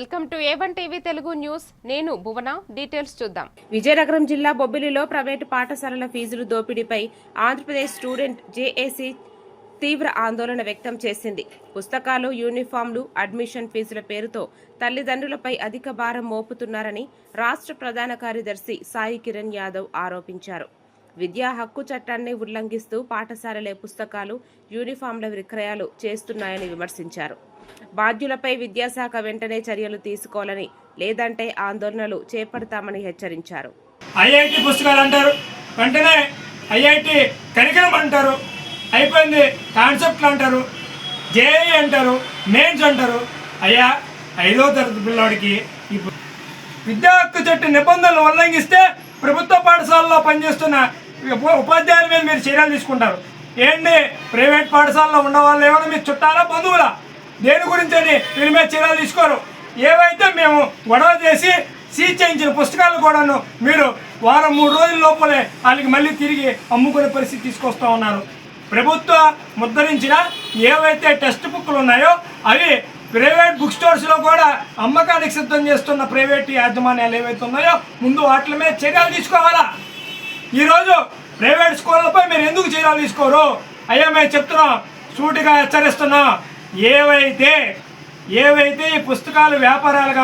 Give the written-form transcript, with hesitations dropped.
Welcome to A1 TV Telugu news. నేను భువన. Details చూద్దాం. విజయనగరం జిల్లా బొబ్బిలిలో ప్రైవేటు పాఠశాలల ఫీజులు దోపిడీపై ఆంధ్రప్రదేశ్ స్టూడెంట్ జేఏసీ తీవ్ర ఆందోళన వ్యక్తం చేసింది. పుస్తకాలు, యూనిఫామ్లు, అడ్మిషన్ ఫీజుల పేరుతో తల్లిదండ్రులపై అధిక భారం మోపుతున్నారని రాష్ట్ర ప్రధాన కార్యదర్శి సాయి కిరణ్ యాదవ్ ఆరోపించారు. విద్యా హక్కు చట్టాన్ని ఉల్లంఘిస్తూ పాఠశాలలే పుస్తకాలు, యూనిఫామ్ల విక్రయాలు చేస్తున్నాయని విమర్శించారు. బాధ్యులపై విద్యాశాఖ వెంటనే చర్యలు తీసుకోవాలని, లేదంటే ఆందోళనలు చేపడతామని హెచ్చరించారు. ఐఐటి పుస్తకాలు అంటారు, వెంటనే ఐఐటి కరికులం అంటారు, అయిపోయింది కాన్సెప్ట్లు అంటారు, జేఈ అంటారు, మెయిన్స్ అంటారు. అయ్యా 5వ తరగతి పిల్లవాడికి విద్యా హక్కు చట్ట నిబంధనలు ఉల్లంఘిస్తే ప్రభుత్వ పాఠశాలలో పనిచేస్తున్న ఉపాధ్యాయుల మీద మీరు చర్యలు తీసుకుంటారు. ఏంటి ప్రైవేట్ పాఠశాలలో ఉన్న వాళ్ళు ఏమైనా మీరు చుట్టాలా, బంధువులా? దేని గురించి అని వీరి మీద చర్యలు తీసుకోరు. ఏవైతే మేము గొడవ చేసి సీజ్ చేయించిన పుస్తకాలు కూడాను మీరు వారం 3 రోజుల లోపలే వాళ్ళకి మళ్ళీ తిరిగి అమ్ముకునే పరిస్థితి తీసుకొస్తూ ఉన్నారు. ప్రభుత్వ ముద్రించిన ఏవైతే టెక్స్ట్ బుక్లు ఉన్నాయో అవి ప్రైవేట్ బుక్ స్టోర్స్లో కూడా అమ్మకానికి సిద్ధం చేస్తున్న ప్రైవేట్ యాజమాన్యాలు ఏవైతే ఉన్నాయో ముందు వాటి మీద చర్యలు తీసుకోవాలా. ఈరోజు ప్రైవేట్ స్కూళ్ళపై మీరు ఎందుకు చర్యలు తీసుకోరు? అయ్యా మేము చెప్తున్నాం, సూటిగా హెచ్చరిస్తున్నాం. ఏవైతే ఈ పుస్తకాలు వ్యాపారాలుగా